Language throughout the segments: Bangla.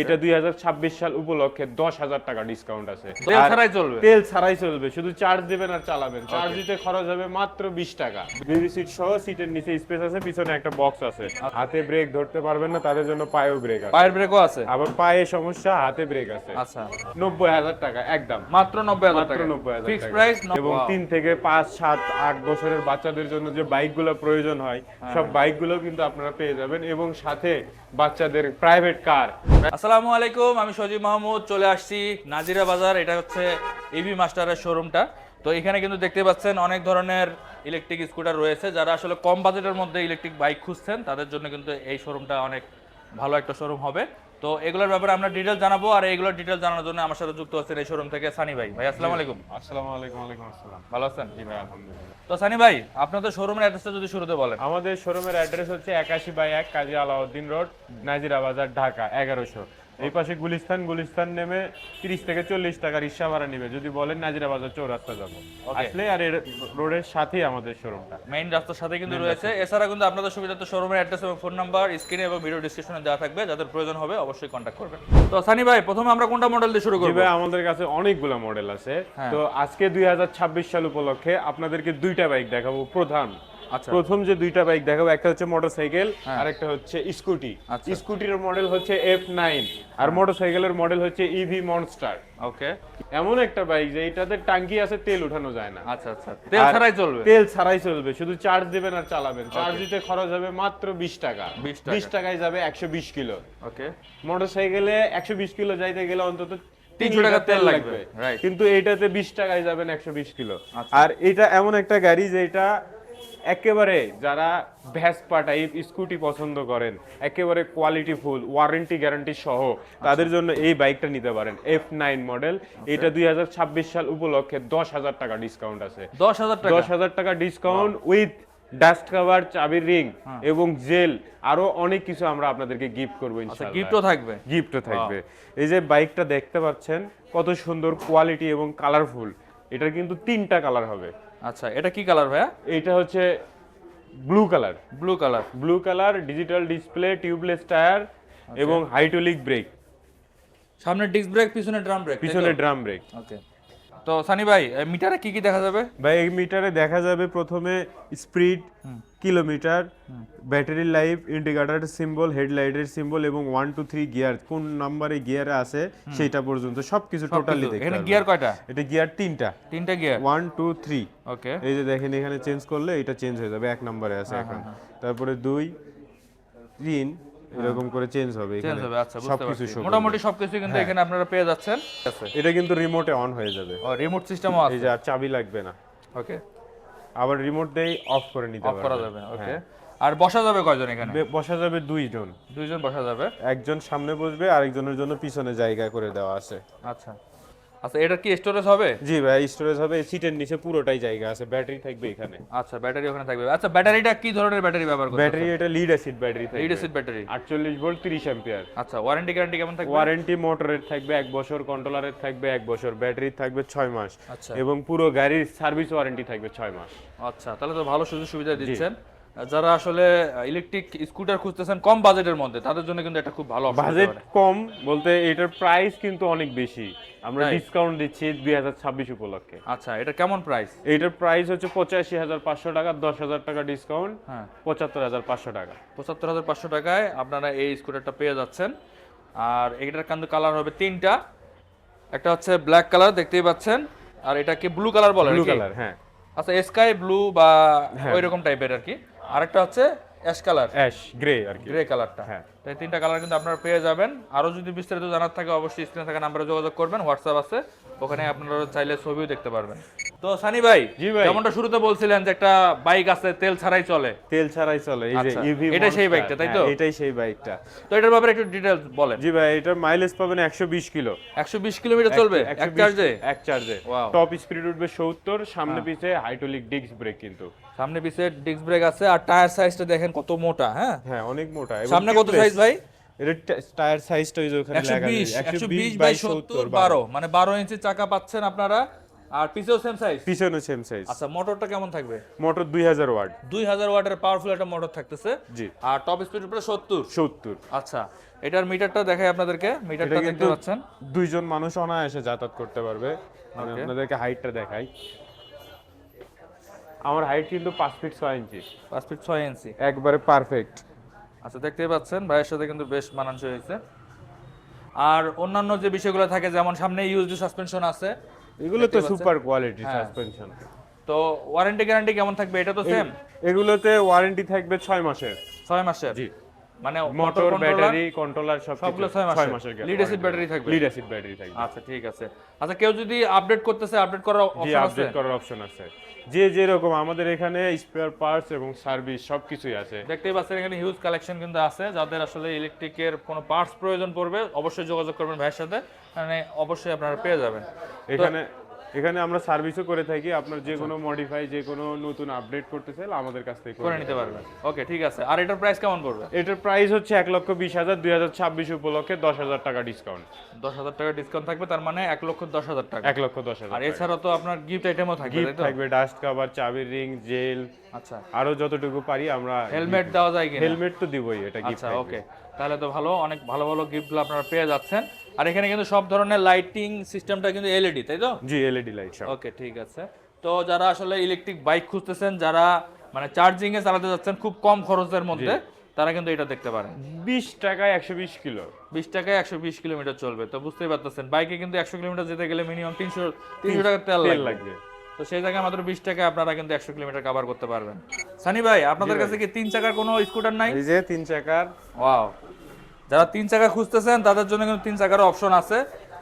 এটা 2026 সাল উপলক্ষে 10,000 টাকা ডিসকাউন্ট আছে। তেল ছাড়াই চলবে? তেল ছাড়াই চলবে, শুধু চার্জ দেবেন আর চালাবেন। চার্জ দিতে খরচ হবে মাত্র 20 টাকা। বেবি সিট সহ সিটের নিচে স্পেস আছে, পিছনে একটা বক্স আছে। হাতে ব্রেক ধরতে পারবেন না তাদের জন্য পায়েও ব্রেক আছে। পায়ের ব্রেকও আছে? আবার পায়ে সমস্যা, হাতে ব্রেক আছে। আচ্ছা, 90,000 টাকা একদম, মাত্র 90,000 মাত্র টাকা 90,000 ফিক্সড টাকা। প্রাইস। এবং 3 থেকে 5, 7, 8 বছরের বাচ্চাদের জন্য যে বাইকগুলো প্রয়োজন হয় সব বাইকগুলো কিন্তু আপনারা পেয়ে যাবেন, এবং সাথে বাচ্চাদের প্রাইভেট কার। আসসালামু আলাইকুম, আমি সজীব মাহমুদ চলে আসছি নাজিরা বাজার। এটা হচ্ছে ইভি মাস্টারের শোরুমটা। তো এখানে কিন্তু দেখতে পাচ্ছেন অনেক ধরনের ইলেকট্রিক স্কুটার রয়েছে। যারা আসলে কম বাজেটের মধ্যে ইলেকট্রিক বাইক খুঁজছেন তাদের জন্য কিন্তু এই শোরুমটা অনেক ভালো একটা শোরুম হবে। তো এগুলোর ব্যাপারে আমরা ডিটেল জানাবো, আর এইগুলোর ডিটেল জানানোর জন্য আমার সাথে যুক্ত হচ্ছেন এই শোরুম থেকে সানি ভাই। ভাই আসসালামু আলাইকুম। আসসালামু আলাইকুম। ওয়ালাইকুম আসসালাম। ভালো আছেন? জি ভাই, আলহামদুলিল্লাহ। তো সানি ভাই, আপনাদের শোরুমের অ্যাড্রেসটা যদি শুরুতে বলেন। আমাদের শোরুমের অ্যাড্রেস হচ্ছে 81/1 কাজী আলাউদ্দিন রোড, নাজিরা বাজার, ঢাকা 1100। এই পাশে গুলিস্তান নেমে 30 থেকে 40 টাকা রিক্সা ভাড়া নেবে যদি বলেন নাজিরা বাজার চৌরাস্তা যাবো আসলে। আর এর রোডের সাথেই আমাদের শোরুমটা, মেইন রাস্তার সাথে কিন্তু রয়েছে। এছাড়া কিন্তু আপনাদের সুবিধার্থে শোরুমের অ্যাড্রেস এবং ফোন নাম্বার স্ক্রিনে এবং ভিডিও ডেসক্রিপশনে দেওয়া থাকবে, যাদের প্রয়োজন হবে অবশ্যই কন্টাক্ট করবেন। তো সানি ভাই, প্রথমে আমরা কোনটা মডেল দিয়ে শুরু করব? ভাই আমাদের কাছে অনেকগুলো মডেল আছে। তো আজকে 2026 সাল উপলক্ষে আপনাদেরকে দুইটা বাইক দেখাবো। প্রথম যে দুইটা বাইক দেখাবো, একটা হচ্ছে মোটরসাইকেল আর একটা হচ্ছে স্কুটি। স্কুটির মডেল হচ্ছে F9 আর মোটরসাইকেলের মডেল হচ্ছে ইভি মনস্টার। ওকে, এমন একটা বাইক যে এটাতে টাঙ্কি আছে, তেল উঠানো যায় না। আচ্ছা আচ্ছা, তেল ছাড়াই চলবে? তেল ছাড়াই চলবে, শুধু চার্জ দেবেন আর চালাবেন। চার্জ দিতে খরচ হবে মাত্র 20 টাকা। 20 টাকায় যাবে 120 কিলো। ওকে, মোটরসাইকেলে 120 কিলো যাইতে গেলে অন্তত 300 টাকা তেল লাগবে, কিন্তু এইটাতে 20 টাকায় যাবেন 120 কিলো। আর এটা এমন একটা গাড়ি যে এটা একেবারে যারা ভ্যাসপা টাইপ স্কুটি পছন্দ করেন, একেবারে কোয়ালিটি ফুল, ওয়ারেন্টি গ্যারান্টি সহ, তাদের জন্য এই বাইকটা নিতে পারেন। F9 model. এটা 2026 সাল উপলক্ষে 10,000 টাকা ডিসকাউন্ট আছে। 10,000 টাকা? 10,000 টাকা ডিসকাউন্ট উইথ ডাস্ট কভার, চাবির রিং এবং জেল, আরো অনেক কিছু আমরা আপনাদেরকে গিফট করবো ইনশাআল্লাহ। গিফটও থাকবে? গিফটও থাকবে। এই যে বাইকটা দেখতে পাচ্ছেন কত সুন্দর কোয়ালিটি এবং কালারফুল। এটার কিন্তু 3টা কালার হবে। আচ্ছা, এটা কি কালার ভাইয়া? এটা হচ্ছে blue colour. Blue colour, digital display, tubeless tyre এবং হাইড্রোলিক ব্রেক। সামনে ডিস্ক ব্রেক, পিছনে ড্রাম ব্রেক। পিছনে ড্রাম ব্রেক। ওকে। তো সানি ভাই, মিটারে কি কি দেখা যাবে? ভাই এই মিটারে দেখা যাবে প্রথমে speed, kilometre, battery life, indicator symbol, হেডলাইটের সিম্বল এবং 1 2 3 গিয়ার কোন নম্বরে গিয়ারে আছে সেটা পর্যন্ত সবকিছু টোটালি দেখতে এখানে পারবেন। গিয়ার কয়টা? এটা গিয়ার 3টা। 3টা গিয়ার? 1 2 3। ওকে, এই যে দেখেন এখানে চেঞ্জ করলে এটা চেঞ্জ হয়ে যাবে, 1 নম্বরে আছে এখন। তারপরে 2 3 এরকম করে চেঞ্জ হবে চেঞ্জ এখানে। হবে। আচ্ছা, বুঝতে সবকিছু পারছি। show মোটামুটি সবকিছু কিন্তু এখানে আপনারা পেয়ে যাচ্ছেন। এটা কিন্তু রিমোটে অন হয়ে যাবে। ও, রিমোট সিস্টেমও আছে? এই যে আর চাবি লাগবে না। ওকে, আবার রিমোট দিয়ে অফ করে নিতে অফ পারবেন। করা যাবে। ওকে, আর বসা যাবে কয়জন এখানে? বসা যাবে 2 জন। 2 জন বসা যাবে। একজন সামনে বসবে, আরেকজনের জন্য পিছনে জায়গা করে দেওয়া আছে। আচ্ছা আচ্ছা, এটা কি স্টোরেজ হবে? জি ভাই, স্টোরেজ হবে। সিটের নিচে পুরোটাই জায়গা আছে, ব্যাটারি থাকবে এখানে। আচ্ছা, ব্যাটারি ওখানে থাকবে। আচ্ছা, ব্যাটারিটা কি ধরনের ব্যাটারি ব্যবহার করতে? ব্যাটারি এটা লিড অ্যাসিড ব্যাটারি থাকবে। Lead acid battery, 48 volt, 30 ampere. আচ্ছা, ওয়ারেন্টি গ্যারান্টি কেমন থাকবে? ওয়ারেন্টি মোটরের থাকবে 1 বছর, কন্ট্রোলারের থাকবে 1 বছর, ব্যাটারি থাকবে 6 মাস। আচ্ছা, এবং পুরো গাড়ির সার্ভিস ওয়ারেন্টি থাকবে 6 মাস। আচ্ছা, তাহলে তো ভালো সুযোগ সুবিধা দিচ্ছেন। যারা আসলে ইলেকট্রিক স্কুটার খুঁজতেছেন কম বাজেটের মধ্যে, তাদের জন্য কিন্তু এটা খুব ভালো অপশন। বাজেট কম বলতে এটার প্রাইস কিন্তু অনেক বেশি, আমরা ডিসকাউন্ট দিচ্ছি 2026 উপলক্ষে। আচ্ছা, এটা কেমন প্রাইস? এটার প্রাইস হচ্ছে 85,500 টাকা, 10,000 টাকা ডিসকাউন্ট, 75,500 টাকা। 75,500 টাকায় আপনারা এই স্কুটারটা পেয়ে যাচ্ছেন। আর এটার কিন্তু কালার হবে 3টা। একটা হচ্ছে ব্ল্যাক কালার, দেখতেই পাচ্ছেন। আর এটা কি ব্লু কালার বলে? ব্লু কালার, হ্যাঁ। আচ্ছা, স্কাই ব্লু বা ওই রকম টাইপের আর কি। আরেকটা হচ্ছে অ্যাশ কালার, অ্যাশ গ্রে আর কি, গ্রে কালারটা। হ্যাঁ। তো এই 3টা কালার কিন্তু আপনারা পেয়ে যাবেন। আরো যদি বিস্তারিত জানার থাকে অবশ্যই স্ক্রিনে থাকা নম্বরে যোগাযোগ করবেন, হোয়াটসঅ্যাপ আছে, ওখানে আপনারা চাইলে ছবিও দেখতে পারবেন। তো সানি ভাই, জি ভাই, যেমনটা শুরুতে বলছিলেন যে একটা বাইক আছে তেল ছাড়াই চলে। তেল ছাড়াই চলে, এই যে ইভি। এটাই সেই বাইকটা, তাই তো? এটাই সেই বাইকটা। তো এটার ব্যাপারে একটু ডিটেইলস বলেন। জি ভাই, এটার মাইলেজ পাবেন 120 কিলো। 120 কিলোমিটার চলবে এক চার্জে? এক চার্জে। টপ স্পিড উঠবে 70, সামনে পিছে হাইড্রোলিক ডিস্ক ব্রেক কিন্তু। সামনে পিছে ডিস্ক ব্রেক আছে। আর টায়ার সাইজটা দেখেন কত মোটা। হ্যাঁ হ্যাঁ, অনেক মোটা। সামনে কত সাইজ ভাই? এর টায়ার সাইজটা ওই যে ওখানে লেখা আছে 120/70 12, মানে 12 ইঞ্চি চাকা পাচ্ছেন আপনারা। আর পিছেও সেম সাইজ? পিছনে সেম সাইজ। আচ্ছা, মোটরটা কেমন থাকবে? Motor 2000 watt. 2000 ওয়াটের পাওয়ারফুল একটা মোটর থাকতেছে। জি। আর টপ স্পিড উপরে 70।70। আচ্ছা, এটার মিটারটা দেখাই আপনাদেরকে, মিটারটা এটা দেখতে কিন্তু পাচ্ছেন। দুইজন মানুষ অনায়াসে যাতায়াত করতে পারবে। আমি Okay. আপনাদেরকে হাইটটা দেখাই। আমার হাইট কিন্তু 5 ফিট 6 ইঞ্চি, 5 ফিট 6 ইঞ্চি। একবারে পারফেক্ট। আচ্ছা, দেখতেই পাচ্ছেন ভাইয়ের সাথে কিন্তু বেশ মানানসই হয়েছে। আর অন্যান্য যে বিষয়গুলো থাকে, যেমন সামনে ইউএসডি সাসপেনশন আছে, এগুলো তো সুপার কোয়ালিটি সাসপেনশন। তো ওয়ারেন্টি গ্যারান্টি কেমন থাকবে? এটা তো সেম এগুলোতে ওয়ারেন্টি থাকবে 6 মাসের। 6 মাসের? জি, মানে মোটর, ব্যাটারি, কন্ট্রোলার সবগুলো 6 মাসের লিড অ্যাসিড ব্যাটারি থাকবে। লিড অ্যাসিড ব্যাটারি থাকবে। আচ্ছা, ঠিক আছে। আচ্ছা, কেউ যদি আপডেট করতেছে, আপডেট করার জি, অপশন আছে? আপডেট করার অপশন আছে। যে যেরকম আমাদের এখানে স্পেয়ার পার্টস এবং সার্ভিস সবকিছুই আছে। দেখতেই পাচ্ছেন এখানে হিউজ কালেকশন কিন্তু আছে। যাদের আসলে ইলেকট্রিকের কোনো পার্টস প্রয়োজন পড়বে অবশ্যই যোগাযোগ করবেন ভাইয়ের সাথে, মানে অবশ্যই আপনারা পেয়ে যাবেন। এখানে আমরা সার্ভিসও করে থাকি। আপনার যে কোনো মডিফাই, যে কোনো নতুন আপডেট করতে চাইলে আমাদের কাছ থেকে করে নিতে পারবেন। ওকে, ঠিক আছে। আর এটার প্রাইস কেমন পড়বে? এটার প্রাইস হচ্ছে 1,20,000, 2026 উপলক্ষে 10,000 টাকা ডিসকাউন্ট। 10,000 টাকা ডিসকাউন্ট থাকবে, তার মানে 1,10,000 টাকা। 1,10,000। আর এছাড়া তো আপনার গিফট আইটেমও থাকবে, গিফট তাই তো? থাকবে, ডাস্ট কভার, চাবির রিং, জেল, আচ্ছা। আরো যতটুকু পারি আমরা। হেলমেট দেওয়া যায় কিনা? হেলমেট তো দিবই, এটা গিফট। আচ্ছা, ওকে, তাহলে তো ভালো, অনেক ভালো ভালো গিফটগুলো আপনারা পেয়ে যাচ্ছেন। আর এখানে কিন্তু সব ধরনের লাইটিং সিস্টেমটা কিন্তু এলইডি, তাই তো? জি, এলইডি লাইট সব। ওকে, ঠিক আছে। তো যারা আসলে ইলেকট্রিক বাইক খুঁজতেছেন, যারা মানে চার্জিং এ চালাতে যাচ্ছেন খুব কম খরচের মধ্যে, তারা কিন্তু এটা দেখতে পারেন। 20 টাকায় 120 কিলো। 20 টাকায় 120 কিলোমিটার চলবে। তো বুঝতেই পারতেছেন, বাইকে কিন্তু 100 কিলোমিটার যেতে গেলে মিনিমাম 300 টাকার তেল লাগবে। তো সেই জায়গায় মাত্র 20 টাকায় আপনারা কিন্তু 100 কিলোমিটার কভার করতে পারবেন। সানি ভাই, আপনাদের কাছে কি 3 চাকার কোনো স্কুটার নাই? এই যে 3 চাকার। ওয়াও, যারা 3 চাকা খুঁজতেছেন তাদের জন্য কিন্তু 3 চাকার অপশন আছে।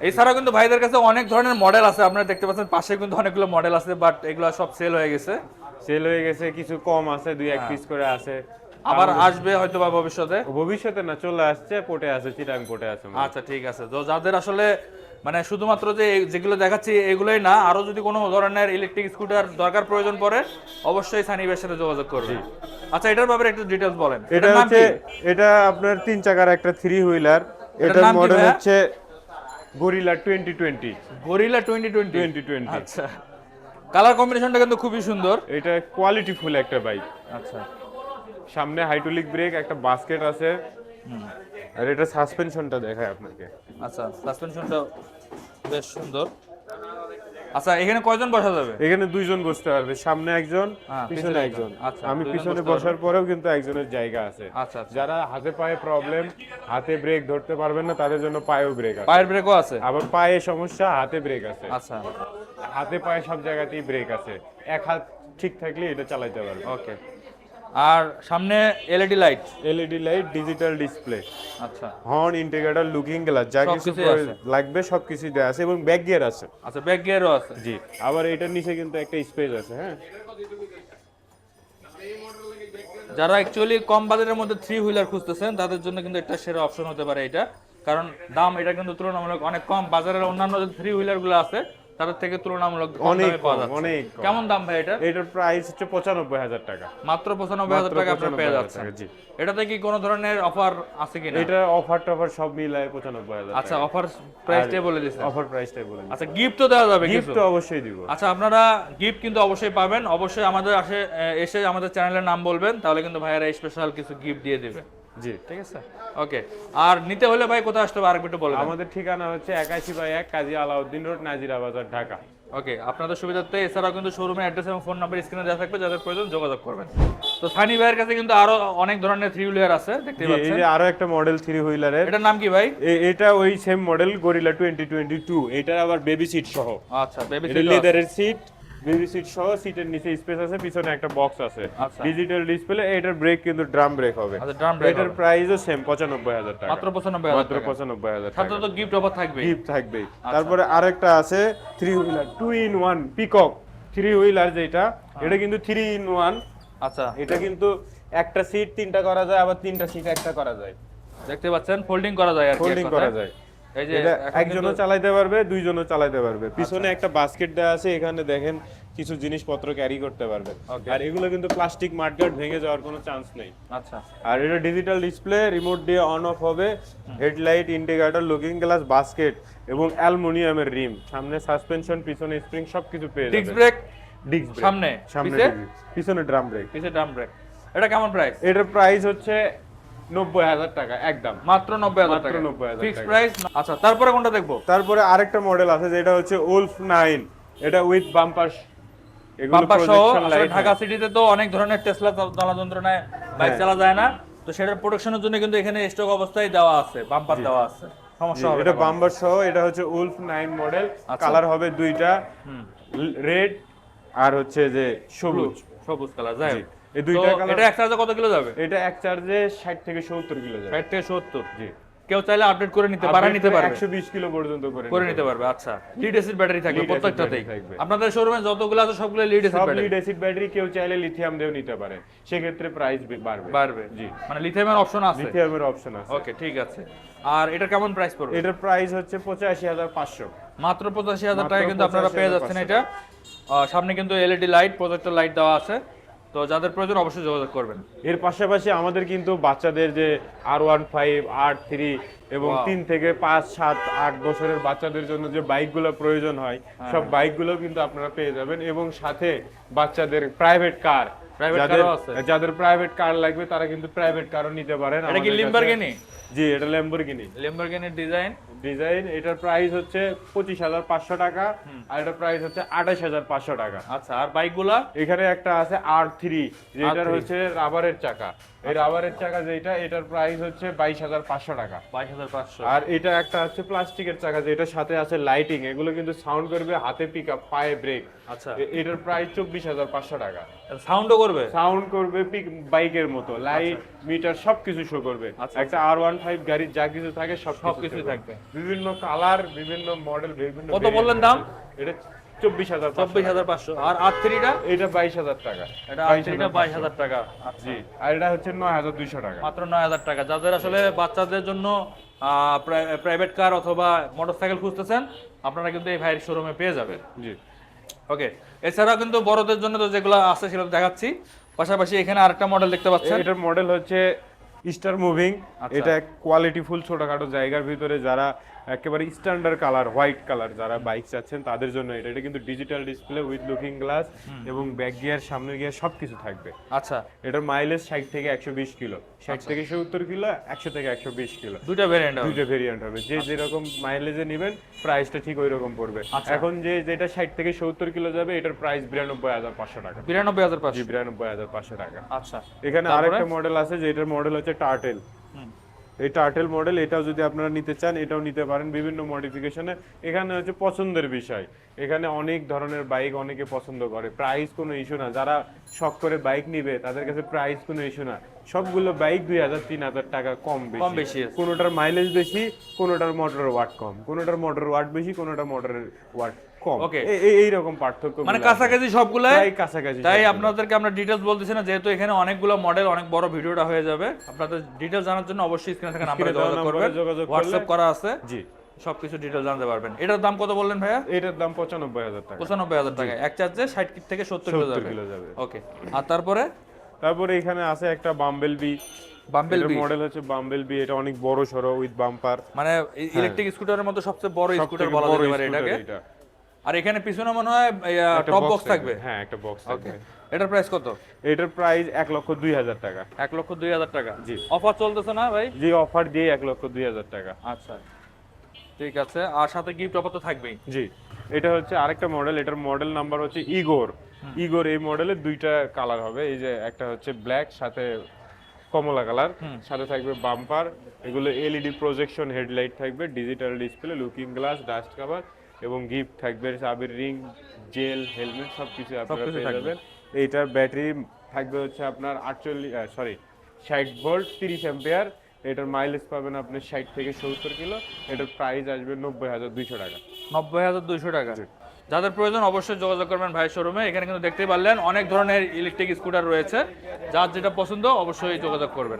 এছাড়াও কিন্তু ভাইদের কাছে অনেক ধরনের মডেল আছে। আপনারা দেখতে পাচ্ছেন পাশে কিন্তু অনেকগুলো মডেল আছে, বাট এগুলো সব সেল হয়ে গেছে। সেল হয়ে গেছে, কিছু কম আছে, 2-1 পিস করে আছে। আবার আসবে হয়তো বা ভবিষ্যতে। ভবিষ্যতে না, চলে আসছে, পোর্টে আছে, চিটাং পোর্টে আছে। আচ্ছা, ঠিক আছে। তো যাদের আসলে মানে শুধুমাত্র যে যেগুলো দেখাচ্ছি এগুলোই না, আরো যদি কোনো ধরনের ইলেকট্রিক স্কুটার দরকার প্রয়োজন পড়ে, অবশ্যই সানি ভাইয়ের সাথে যোগাযোগ করবেন। আচ্ছা, এটার ব্যাপারে একটু ডিটেইলস বলেন। এটা হচ্ছে, এটা আপনার 3 চাকার একটা 3 হুইলার। এটার নাম কি মডেল ভাইয়া? হচ্ছে গরিলা 2020। গরিলা 2020। 2020। আচ্ছা, কালার কম্বিনেশনটা কিন্তু খুবই সুন্দর। এটা কোয়ালিটি ফুল একটা বাইক। আচ্ছা, সামনে হাইড্রোলিক ব্রেক, একটা বাস্কেট আছে। আর এটা সাসপেনশনটা দেখায় আপনাকে। আচ্ছা, সাসপেনশনটা বেশ সুন্দর। আচ্ছা, এখানে কয়জন বসা যাবে? এখানে 2 জন বসতে পারবে, সামনে একজন, পিছনে একজন। আচ্ছা, আমি 2 জন পিছনে বসতে বসার পরেও কিন্তু একজনের জায়গা আছে। আচ্ছা, আচ্ছা। যারা হাতে পায়ে প্রবলেম, হাতে ব্রেক ধরতে পারবেন না, তাদের জন্য পায়েও ব্রেক আছে। পায়ের ব্রেকও আছে? আবার পায়ে সমস্যা, হাতে ব্রেক আছে। আচ্ছা, হাতে পায়ে সব জায়গাতেই ব্রেক আছে। এক হাত ঠিক থাকলে এটা চালাতে পারবে। ওকে। আর সামনে LED light, LED light, digital display, আচ্ছা হর্ন, ইন্ডিকেটর, লুকিং গ্লাস, যা কিছু সবকিছুই আছে। লাগবে সবকিছু দেয়া আছে, এবং ব্যাক গিয়ার আছে। আচ্ছা, ব্যাক গিয়ারও আছে। জি, আবার এটার নিচে কিন্তু একটা স্পেস আছে। হ্যাঁ, যারা অ্যাকচুয়ালি কম বাজেটের মধ্যে 3 হুইলার খুঁজতেছেন তাদের জন্য কিন্তু একটা সেরা অপশন হতে পারে এটা, কারণ দাম এটা কিন্তু তুলনামূলক অনেক কম। বাজারের অন্যান্য যে 3 হুইলার গুলো আছে তাদের থেকে তুলনামূলক কম অনেক দামে পাওয়া কম, যাচ্ছে। অনেক কম। কেমন দাম ভাই এটা? এটার প্রাইস হচ্ছে 95,000 টাকা। মাত্র 95,000 টাকা আপনারা পেয়ে 95,000 যাচ্ছেন। টাকা, জি। এটাতে কি কোনো ধরনের অফার আছে কিনা? এটা অফার টফার সব মিলায় 95,000 টাকা। আচ্ছা, অফার প্রাইসটাই বলে দিয়েছেন। অফার প্রাইসটাই বলে দিচ্ছি। আচ্ছা, গিফট তো দেওয়া যাবে গিফট কিছু? তো অবশ্যই দিব। আচ্ছা, আপনারা গিফট কিন্তু অবশ্যই পাবেন। অবশ্যই আমাদের এসে আমাদের চ্যানেলের নাম বলবেন, তাহলে কিন্তু ভাইয়ারা স্পেশাল কিছু গিফট দিয়ে দিবে। জি, ঠিক আছে, ওকে। আর নিতে হলে ভাই কোথায় আসতে হবে আরেকটু একটু বলবেন। আমাদের ঠিকানা হচ্ছে 81/1 কাজী আলাউদ্দিন রোড, নাজিরা বাজার, ঢাকা। ওকে, আপনাদের সুবিধার্থে এছাড়াও কিন্তু শোরুমের অ্যাড্রেস এবং ফোন নাম্বার স্ক্রিনে দেওয়া থাকবে, যাদের প্রয়োজন যোগাযোগ করবেন। তো সানি ভাইয়ের কাছে কিন্তু আরো অনেক ধরনের 3 হুইলার আছে, দেখতে জি, এই পাচ্ছেন। যে আরো একটা মডেল 3 হুইলারের। এটার নাম কি ভাই? এটা ওই সেম মডেল, গরিলা 2022। এটার আবার বেবি সিট সহ। আচ্ছা, বেবি এটা লেদারের সিট, বেবি সিট সহ, সিটের নিচে স্পেস আছে, পিছনে একটা বক্স আছে, আচ্ছা। Digital display. এটার ব্রেক কিন্তু ড্রাম ব্রেক হবে। আচ্ছা, ড্রাম ব্রেক। এটার প্রাইসও সেম 95,000 টাকা। মাত্র 95,000 মাত্র টাকা। 95,000 সাথে টাকা। তো গিফট অফার থাকবে। গিফট থাকবেই। তারপরে আরেকটা আছে 3 হুইলার 2 in 1 পিকক 3 হুইলার, যেটা এটা কিন্তু 3 in 1। আচ্ছা, এটা কিন্তু একটা সিট 3টা করা যায়, আবার 3টা সিট একটা করা যায়। দেখতে পাচ্ছেন ফোল্ডিং করা যায় আর কি। ফোল্ডিং করা যায়। এই যে এটা এখন একজনও কিন্তু- চালাতে পারবে, 2 জনও চালাতে পারবে। পিছনে একটা বাস্কেট দেওয়া আছে, এখানে দেখেন কিছু জিনিসপত্র ক্যারি করতে পারবে। Okay. আর এগুলো কিন্তু প্লাস্টিক মাডগার্ড, ভেঙে যাওয়ার কোনো চান্স নেই। আচ্ছা, আর এটা ডিজিটাল ডিসপ্লে, রিমোট দিয়ে অন অফ হবে, headlight, indicator, looking glass, basket এবং অ্যালুমিনিয়ামের রিম, সামনে সাসপেনশন, পিছনে স্প্রিং, সবকিছু পেয়ে ডিস্ক যাবে। ব্রেক ডিস্ক ব্রেক সামনে, সামনে পিছে? পিছনে ড্রাম ব্রেক। পিছে ড্রাম ব্রেক। এটা কেমন প্রাইস? এটার প্রাইস হচ্ছে 90,000 টাকা একদম। মাত্র 90,000 মাত্র টাকা 90,000 ফিক্সড টাকা। প্রাইস। আচ্ছা, তারপরে কোনটা দেখবো? তারপরে আরেকটা মডেল আছে যেটা হচ্ছে উলফ 9, এটা উইথ বাম্পার, এগুলো বাম্পার সহ। প্রজেকশন আসলে লাইট। ঢাকা সিটিতে তো অনেক ধরনের টেসলা জ্বালা যন্ত্রণায় বাইক হ্যাঁ। চালা যায় না, তো সেটার প্রোটেকশনের জন্য কিন্তু এখানে স্টক অবস্থায় দেওয়া আছে, বাম্পার দেওয়া আছে, সমস্যা হবে না এটা কোনো। বাম্পার সহ, এটা হচ্ছে উলফ 9 মডেল, আচ্ছা। কালার হবে দুইটা, রেড আর হচ্ছে যে সবুজ। সবুজ কালার, যাই জি, হোক। এই দুইটা তো কালার। এটা এক চার্জে কত কিলো যাবে? এটা এক চার্জে 60 থেকে 70 কিলো যাবে। 60 থেকে 70। জি, কেউ চাইলে আপডেট করে নিতে পারে, নিতে পারবে, 120 কিলো পর্যন্ত করে নিতে পারবে। আচ্ছা, লিড অ্যাসিড ব্যাটারি থাকবে Lead acid প্রত্যেকটাতেই। battery থাকবে। আপনাদের শোরুমে যতগুলো আছে সবগুলো লিড অ্যাসিড সব ব্যাটারি লিড অ্যাসিড ব্যাটারি, কেউ চাইলে লিথিয়াম দিয়েও নিতে পারে, সেক্ষেত্রে প্রাইস বাড়বে। বাড়বে। জি, মানে লিথিয়ামের অপশন আছে। লিথিয়ামের অপশন আছে। ওকে, ঠিক আছে। আর এটার কেমন প্রাইস পড়বে? এটার প্রাইস হচ্ছে 85,500। মাত্র 85,000 টাকা মাত্র কিন্তু আপনারা পেয়ে যাচ্ছেন 85,500 এটা। সামনে কিন্তু এলইডি লাইট, প্রজেক্টর লাইট দেওয়া আছে, তো যাদের প্রয়োজন অবশ্যই যোগাযোগ করবেন। এর পাশাপাশি আমাদের কিন্তু বাচ্চাদের যে R15, R3 এবং Wow. 3 থেকে 5, 7, 8 বছরের বাচ্চাদের জন্য যে বাইকগুলো প্রয়োজন হয়, সব বাইকগুলো কিন্তু আপনারা পেয়ে যাবেন। এবং সাথে বাচ্চাদের প্রাইভেট কার, Private যাদের car ও আছে। যাদের প্রাইভেট কার লাগবে তারা কিন্তু প্রাইভেট কারও নিতে পারেন। এটা কি আমাদের কাছে। লিম্বারগিনি? জি, এটা ল্যাম্বরগিনি ল্যাম্বরগিনির ডিজাইন। এটার প্রাইস হচ্ছে 25,500 টাকা, আর এটার প্রাইস হচ্ছে 28,500 টাকা। আচ্ছা, আর বাইকগুলা? এখানে একটা আছে R3, যেটার R3 হচ্ছে রাবারের চাকা। এই রাবারের চাকা যেটা, এটার প্রাইস হচ্ছে 22,500 টাকা। 22,500। আর এটা একটা আছে প্লাস্টিকের চাকা, যেটার সাথে আছে লাইটিং, এগুলো কিন্তু সাউন্ড করবে, হাতে পিক আপ, পায়ে ব্রেক। আচ্ছা, এটার প্রাইস 24,500 টাকা। সাউন্ডও করবে? সাউন্ড করবে পিক বাইকের মতো, লাইট মিটার সবকিছু শো করবে। আচ্ছা, একটা R15 গাড়ির যা কিছু থাকে সবকিছুই থাকবে। বিভিন্ন কালার, বিভিন্ন মডেল, বিভিন্ন কত বললেন দাম? এটা 24,500। 24,500। আর R3টা? এটা 22,000 টাকা। এটা R3টা 22,000 টাকা। আচ্ছা, জি, আর এটা হচ্ছে 9,200 টাকা। মাত্র 9,000 টাকা। যাদের আসলে বাচ্চাদের জন্য প্রাইভেট কার অথবা মোটরসাইকেল খুঁজতেছেন, আপনারা কিন্তু এই ভাইয়ের শোরুমে পেয়ে যাবেন। জি, ওকে, এছাড়াও কিন্তু বড়দের জন্য তো যেগুলো আছে সেগুলো দেখাচ্ছি, পাশাপাশি এখানে আরেকটা মডেল দেখতে পাচ্ছেন। এটার মডেল হচ্ছে স্টার মুভিং। আচ্ছা। এটা কোয়ালিটি ফুল ছোটখাটো জায়গার ভিতরে যারা একেবারে স্ট্যান্ডার্ড কালার, হোয়াইট কালার যারা বাইক চাচ্ছেন তাদের জন্য এটা। এটা কিন্তু digital display with looking glass এবং ব্যাক গিয়ার, সামনের গিয়ার সবকিছু থাকবে। আচ্ছা, এটার মাইলেজ 60 থেকে 120 কিলো, 60 থেকে 70 কিলো, 100 থেকে 120 কিলো। দুইটা ভেরিয়েন্ট হবে। দুইটা ভেরিয়েন্ট হবে, যে যেরকম মাইলেজে নেবেন প্রাইসটা ঠিক ওই রকম পড়বে। আচ্ছা। এখন যেটা 60 থেকে 70 কিলো যাবে, এটার প্রাইস 92,500 টাকা। 92,500। জি, 92,500 টাকা। আচ্ছা, এখানে তারপরে? আরেকটা মডেল আছে, যেটার মডেল হচ্ছে টার্টেল। এই টার্টেল মডেল, এটাও যদি আপনারা নিতে চান এটাও নিতে পারেন বিভিন্ন মডিফিকেশনে। এখানে হচ্ছে পছন্দের বিষয়, এখানে অনেক ধরনের বাইক অনেকে পছন্দ করে, প্রাইস কোনো ইস্যু না। যারা শখ করে বাইক নিবে তাদের কাছে প্রাইস কোনো ইস্যু না। সবগুলো বাইক 2,000-3,000 টাকা কম বেশি আছে। কোনোটার মাইলেজ বেশি, কোনোটার মোটরের ওয়াট কম, কোনোটার মোটরের ওয়াট বেশি, কোনোটার মোটরের ওয়াট কম। Okay. এইরকম পার্থক্য, মানে কাছাকাছি সবগুলো। কাছাকাছি। তাই আপনাদেরকে আমরা ডিটেলস বলতেছি না, যেহেতু এখানে অনেকগুলো মডেল, অনেক বড় ভিডিওটা হয়ে যাবে। আপনাদের ডিটেলস জানার জন্য অবশ্যই স্ক্রিনে থাকা নাম্বারে যোগাযোগ করবেন, হোয়াটসঅ্যাপ করা আছে। জি, সবকিছু ডিটেলস জানতে পারবেন। এটার দাম কত বললেন ভাইয়া? এটার দাম 95,000 টাকা। 95,000 টাকা। এক চার্জে 60 থেকে 70 কিলো 70 যাবে। কিলো যাবে। ওকে, আর তারপরে? তারপরে এখানে আছে একটা Bumblebee. Bumblebee model হচ্ছে বাম্বেল বি, এটা অনেক বড় সরো উইথ বাম্পার। মানে ইলেকট্রিক স্কুটারের মধ্যে সবচেয়ে বড় স্কুটার বলা যেতে পারে এটাকে। আর এখানে পিছনে মনে হয় টপ বক্স থাকবে। হ্যাঁ, একটা বক্স থাকবে। এটার প্রাইস কত? এটার প্রাইস 1,02,000 টাকা। 1,02,000 টাকা। জি। অফার চলতেছে না ভাই? জি, অফার দিয়ে 1,02,000 টাকা। আচ্ছা, ঠিক আছে। আর সাথে গিফট অফার তো থাকবেই। জি, এটা হচ্ছে আরেকটা মডেল, এটার মডেল নাম্বার হচ্ছে ইগোর। এই মডেলের দুইটা কালার হবে, এই যে একটা হচ্ছে ব্ল্যাক, সাথে কমলা কালার, সাথে থাকবে বাম্পার, এগুলো এলইডি প্রজেকশন হেডলাইট থাকবে, digital display, looking glass, dust cover এবং গিফট থাকবে চাবির রিং, জেল, হেলমেট সবকিছু আপনারা পেয়ে যাবেন। এইটার ব্যাটারি থাকবে হচ্ছে আপনার 60 ভোল্ট, 30 অ্যাম্পিয়ার। এটার মাইলেজ পাবেন আপনি 60 থেকে 70 কিলো। এটার প্রাইস আসবে 90,200 টাকা। 90,200 টাকা। যাদের প্রয়োজন অবশ্যই যোগাযোগ করবেন ভাই শোরুমে। এখানে কিন্তু দেখতেই পারলেন অনেক ধরনের ইলেকট্রিক স্কুটার রয়েছে, যার যেটা পছন্দ অবশ্যই যোগাযোগ করবেন।